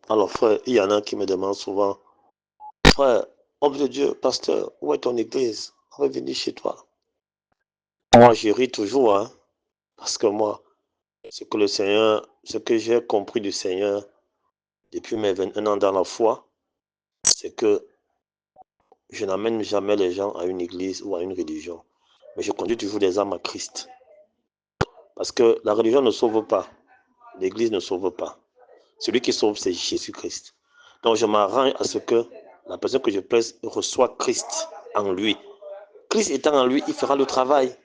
Alors, frère, il y en a qui me demandent souvent, frère, homme de Dieu, pasteur, où est ton église? On va venir chez toi. Moi, je ris toujours, hein, parce que moi, ce que j'ai compris du Seigneur depuis mes 21 ans dans la foi, c'est que je n'amène jamais les gens à une église ou à une religion, mais je conduis toujours les âmes à Christ. Parce que la religion ne sauve pas, l'église ne sauve pas. Celui qui sauve, c'est Jésus-Christ. Donc, je m'arrange à ce que la personne que je presse reçoit Christ en lui. Christ étant en lui, il fera le travail.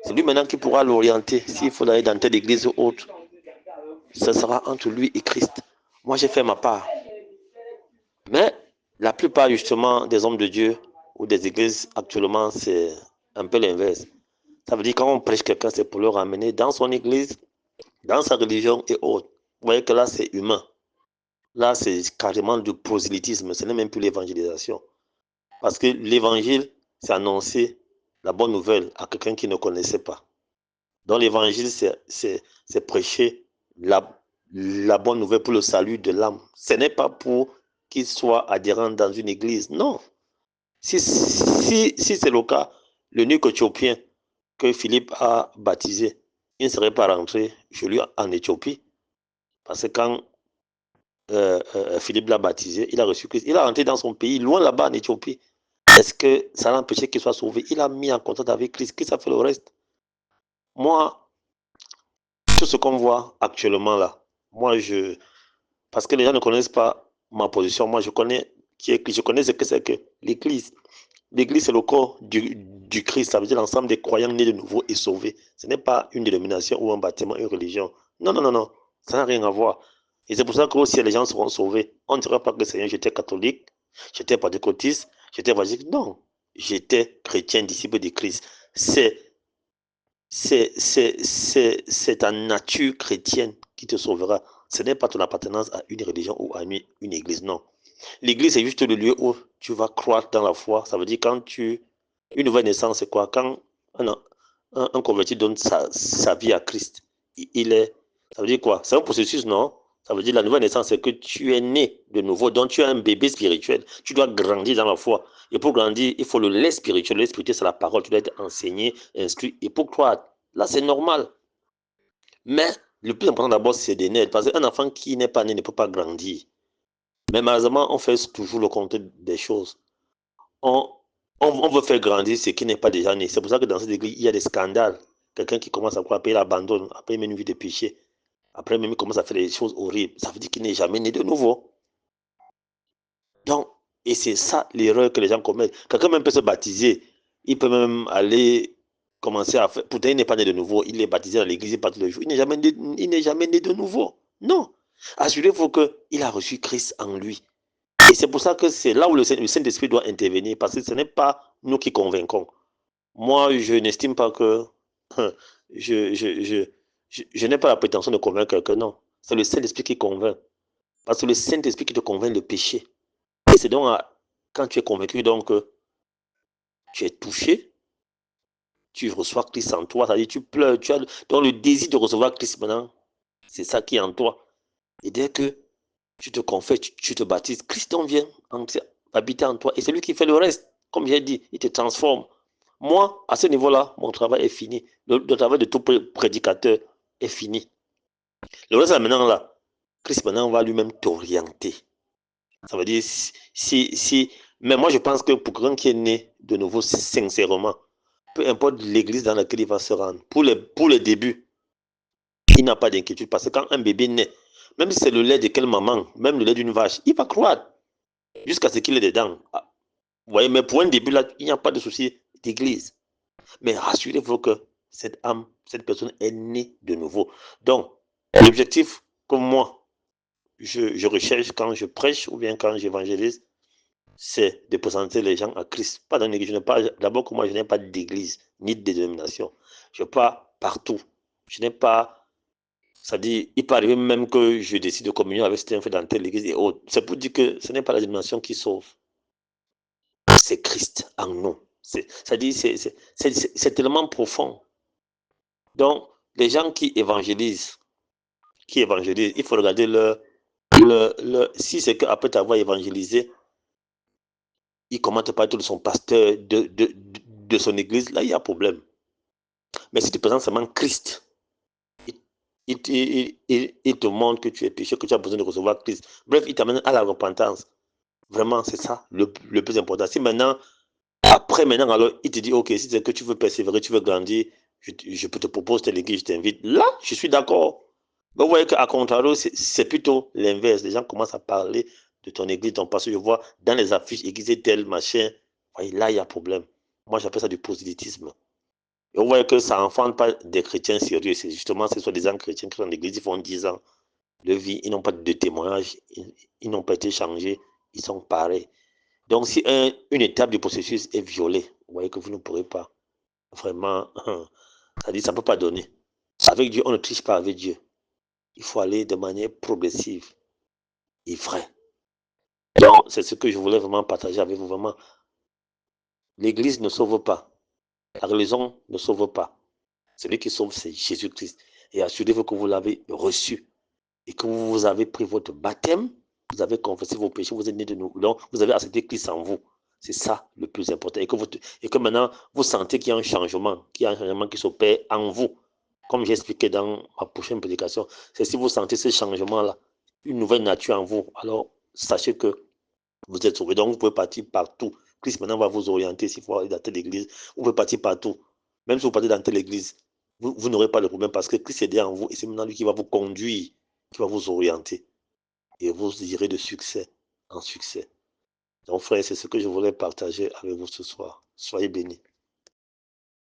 C'est lui maintenant qui pourra l'orienter. S'il faut aller dans telle église ou autre, ce sera entre lui et Christ. Moi, j'ai fait ma part. Mais la plupart, justement, des hommes de Dieu ou des églises actuellement, c'est un peu l'inverse. Ça veut dire que quand on prêche quelqu'un, c'est pour le ramener dans son église, dans sa religion et autres. Vous voyez que là, c'est humain. Là, c'est carrément du prosélytisme. Ce n'est même plus l'évangélisation. Parce que l'évangile, c'est annoncer la bonne nouvelle à quelqu'un qui ne connaissait pas. Donc l'évangile, c'est prêcher la bonne nouvelle pour le salut de l'âme. Ce n'est pas pour qu'il soit adhérent dans une église. Non. Si c'est le cas, le nuque éthiopien que Philippe a baptisé, il ne serait pas rentré chez lui en Éthiopie. Parce que quand Philippe l'a baptisé, il a reçu Christ. Il a rentré dans son pays, loin là-bas en Éthiopie. Est-ce que ça l'a empêché qu'il soit sauvé? Il a mis en contact avec Christ. Christ a fait le reste. Moi, tout ce qu'on voit actuellement là, parce que les gens ne connaissent pas ma position, moi je connais je connais ce que c'est que l'Église. L'Église, c'est le corps du Christ, ça veut dire l'ensemble des croyants nés de nouveau et sauvés. Ce n'est pas une dénomination ou un bâtiment, une religion. Non, non, non, non, ça n'a rien à voir. Et c'est pour ça que aussi les gens seront sauvés. On ne dira pas que Seigneur, j'étais catholique, j'étais pentecôtiste, j'étais évangélique. Non, j'étais chrétien, disciple de Christ. C'est c'est ta nature chrétienne qui te sauvera. Ce n'est pas ton appartenance à une religion ou à une église, non. L'église, c'est juste le lieu où tu vas croître dans la foi. Ça veut dire quand tu... Une nouvelle naissance, c'est quoi? Quand un converti donne sa vie à Christ, il est... Ça veut dire quoi? C'est un processus, non? Ça veut dire la nouvelle naissance, c'est que tu es né de nouveau. Donc, tu es un bébé spirituel. Tu dois grandir dans la foi. Et pour grandir, il faut le lait spirituel. Le lait spirituel, c'est la parole. Tu dois être enseigné, instruit. Et pour croire, là, c'est normal. Mais le plus important d'abord, c'est de naître. Parce qu'un enfant qui n'est pas né ne peut pas grandir. Mais malheureusement, on fait toujours le contraire des choses. On, on veut faire grandir ce qui n'est pas déjà né. C'est pour ça que dans cette église, il y a des scandales. Quelqu'un qui commence à croire, après il abandonne, après il mène une vie de péché. Après même il commence à faire des choses horribles. Ça veut dire qu'il n'est jamais né de nouveau. Donc, et c'est ça l'erreur que les gens commettent. Quelqu'un même peut se baptiser. Il peut même aller commencer à faire. Pourtant, il n'est pas né de nouveau. Il est baptisé dans l'église, il part tous les jours. Il n'est jamais né de nouveau. Non. Assurez-vous qu'il a reçu Christ en lui. Et c'est pour ça que c'est là où le Saint-Esprit doit intervenir, parce que ce n'est pas nous qui convaincons. Moi, je n'estime pas que je, je, je, je n'ai pas la prétention de convaincre quelqu'un, non. C'est le Saint-Esprit qui convainc. Parce que le Saint-Esprit qui te convainc le péché. Et c'est donc quand tu es convaincu, donc tu es touché, tu reçois Christ en toi, c'est-à-dire tu pleures, tu as donc le désir de recevoir Christ maintenant, c'est ça qui est en toi. Et dès que tu te confesses, tu te baptises, Christ vient habiter en toi et c'est lui qui fait le reste. Comme j'ai dit, il te transforme. Moi, à ce niveau-là, mon travail est fini. Le travail de tout prédicateur est fini. Le reste, maintenant, là, Christ maintenant va lui-même t'orienter. Ça veut dire, mais moi, je pense que pour quelqu'un qui est né de nouveau, sincèrement, peu importe l'église dans laquelle il va se rendre, pour les débuts, il n'a pas d'inquiétude parce que quand un bébé naît, même si c'est le lait de quelle maman, même le lait d'une vache, il va croire jusqu'à ce qu'il ait dedans. Vous voyez, mais pour un début, là, il n'y a pas de souci d'église. Mais rassurez-vous que cette âme, cette personne est née de nouveau. Donc, l'objectif, comme moi, je recherche quand je prêche ou bien quand j'évangélise, c'est de présenter les gens à Christ. Pas dans une église. D'abord que moi, je n'ai pas d'église ni de dénomination. Je pars partout. Je n'ai pas. C'est-à-dire, il peut arriver même que je décide de communier avec certains frères dans telle église et autres. C'est pour dire que ce n'est pas la dénomination qui sauve. C'est Christ en nous. C'est-à-dire, c'est tellement profond. Donc, les gens qui évangélisent, il faut regarder Si c'est qu'après t'avoir évangélisé, il commente pas tout de son pasteur, de son église, là, il y a problème. Mais si tu présentes seulement Christ, il te montre que tu es péché, que tu as besoin de recevoir Christ. Bref, il t'amène à la repentance. Vraiment, c'est ça le plus important. Si maintenant, alors, il te dit, ok, si c'est que tu veux persévérer, tu veux grandir, je peux te proposer telle église, je t'invite. Là, je suis d'accord. Mais vous voyez qu'à contrario, c'est plutôt l'inverse. Les gens commencent à parler de ton église, ton pasteur. Je vois dans les affiches, église tel, machin. Voyez, là, il y a problème. Moi, j'appelle ça du prosélytisme. Et vous voyez que ça n'enfante pas des chrétiens sérieux. C'est justement, ce sont des chrétiens qui sont dans l'église, ils font 10 ans de vie, ils n'ont pas de témoignage, ils n'ont pas été changés, ils sont pareils. Donc, si une étape du processus est violée, vous voyez que vous ne pourrez pas vraiment, ça dit, ça ne peut pas donner. Avec Dieu, on ne triche pas avec Dieu. Il faut aller de manière progressive et vraie. Donc, c'est ce que je voulais vraiment partager avec vous. Vraiment, l'Église ne sauve pas. La religion ne sauve pas. Celui qui sauve, c'est Jésus-Christ. Et assurez-vous que vous l'avez reçu et que vous avez pris votre baptême, vous avez confessé vos péchés, vous êtes né de nouveau. Donc, vous avez accepté Christ en vous. C'est ça le plus important. Et que maintenant, vous sentez qu'il y a un changement, qui s'opère en vous. Comme j'ai expliqué dans ma prochaine prédication, c'est si vous sentez ce changement-là, une nouvelle nature en vous, alors sachez que vous êtes sauvé. Donc, vous pouvez partir partout. Christ maintenant va vous orienter s'il faut aller dans telle église. Vous pouvez partir partout. Même si vous partez dans telle église, vous n'aurez pas de problème parce que Christ est derrière vous et c'est maintenant lui qui va vous conduire, qui va vous orienter. Et vous irez de succès en succès. Donc, frère, c'est ce que je voulais partager avec vous ce soir. Soyez bénis.